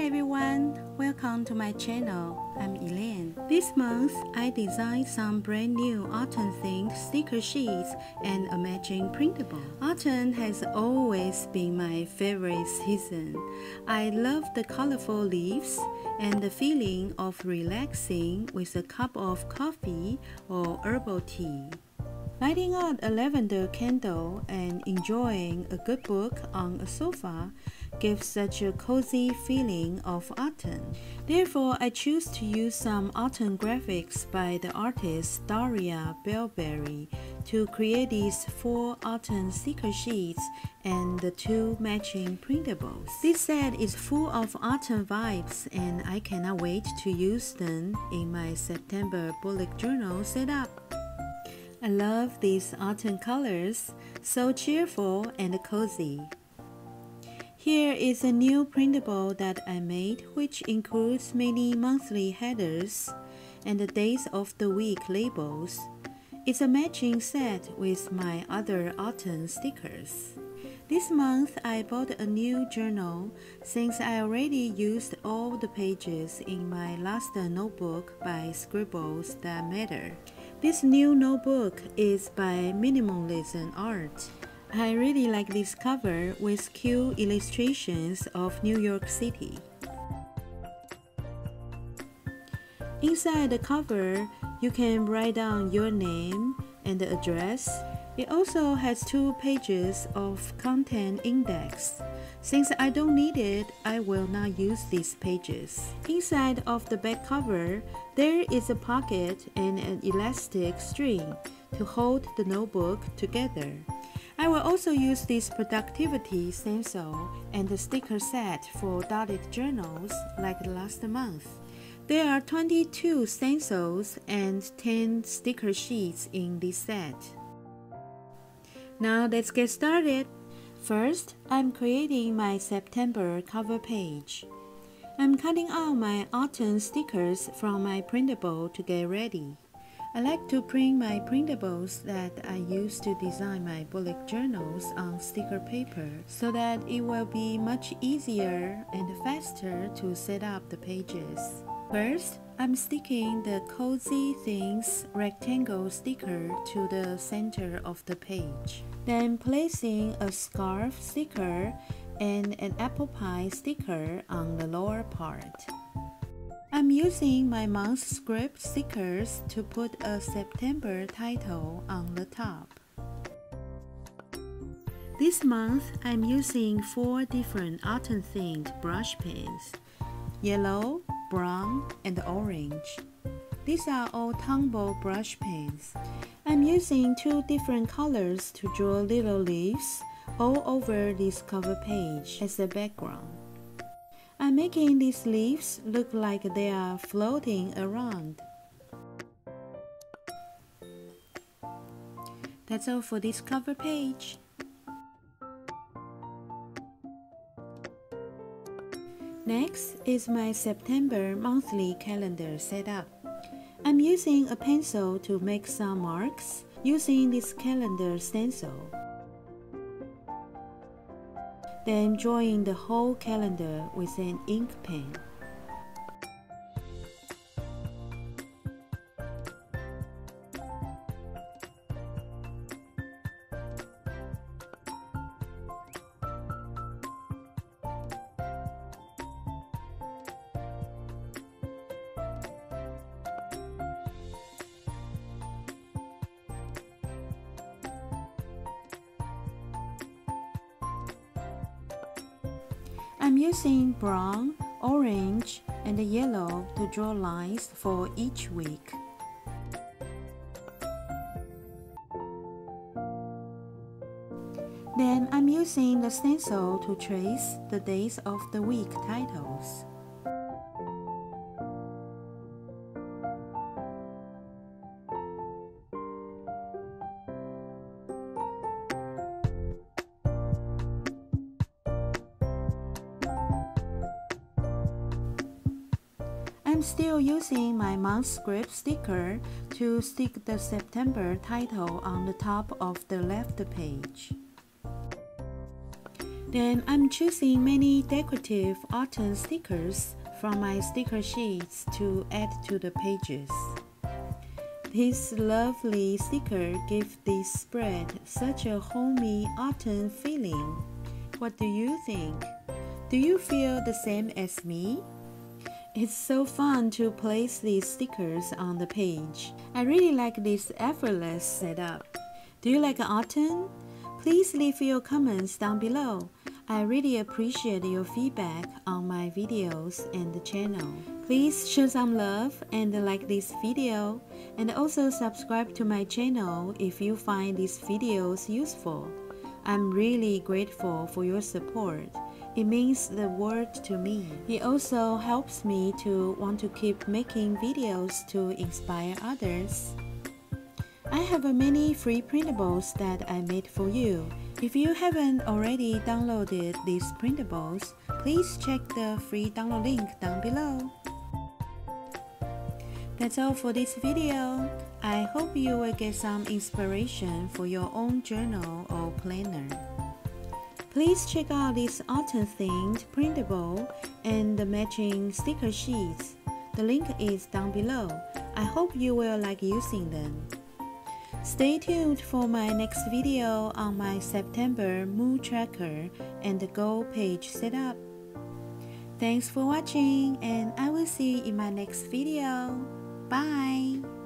Hi everyone, welcome to my channel. I'm Elaine. This month, I designed some brand new autumn-themed sticker sheets and a matching printable. Autumn has always been my favorite season. I love the colorful leaves and the feeling of relaxing with a cup of coffee or herbal tea. Lighting up a lavender candle and enjoying a good book on a sofa gives such a cozy feeling of autumn. Therefore, I choose to use some autumn graphics by the artist Daria Belberry to create these 4 autumn sticker sheets and the 2 matching printables. This set is full of autumn vibes and I cannot wait to use them in my September bullet journal setup. I love these autumn colors, so cheerful and cozy. Here is a new printable that I made, which includes many monthly headers and the days of the week labels. It's a matching set with my other autumn stickers. This month I bought a new journal since I already used all the pages in my last notebook by Scribbles That Matter. This new notebook is by Minimalism Art. I really like this cover with cute illustrations of New York City. Inside the cover, you can write down your name and the address. It also has 2 pages of content index. Since I don't need it, I will not use these pages. Inside of the back cover, there is a pocket and an elastic string to hold the notebook together. I will also use this productivity stencil and the sticker set for dotted journals like last month. There are 22 stencils and 10 sticker sheets in this set. Now let's get started. First, I'm creating my September cover page. I'm cutting out my autumn stickers from my printable to get ready. I like to print my printables that I use to design my bullet journals on sticker paper so that it will be much easier and faster to set up the pages. First, I'm sticking the Cozy Things rectangle sticker to the center of the page. Then placing a scarf sticker and an apple pie sticker on the lower part. I'm using my month script stickers to put a September title on the top. This month, I'm using 4 different autumn-themed brush pens: yellow, brown, and orange. These are all Tombow brush pens. I'm using 2 different colors to draw little leaves all over this cover page as a background. I'm making these leaves look like they are floating around. That's all for this cover page. Next is my September monthly calendar setup. I'm using a pencil to make some marks using this calendar stencil. Then drawing the whole calendar with an ink pen. I'm using brown, orange, and yellow to draw lines for each week. Then I'm using the stencil to trace the days of the week titles. I'm still using my month script sticker to stick the September title on the top of the left page. Then I'm choosing many decorative autumn stickers from my sticker sheets to add to the pages. This lovely sticker gives this spread such a homey autumn feeling. What do you think? Do you feel the same as me? It's so fun to place these stickers on the page. I really like this effortless setup. Do you like autumn? Please leave your comments down below. I really appreciate your feedback on my videos and the channel. Please show some love and like this video, and also subscribe to my channel if you find these videos useful. I'm really grateful for your support. It means the world to me. It also helps me to want to keep making videos to inspire others. I have many free printables that I made for you. If you haven't already downloaded these printables, please check the free download link down below. That's all for this video. I hope you will get some inspiration for your own journal or planner. Please check out this autumn-themed printable and the matching sticker sheets. The link is down below. I hope you will like using them. Stay tuned for my next video on my September mood tracker and the goal page setup. Thanks for watching, and I will see you in my next video. Bye!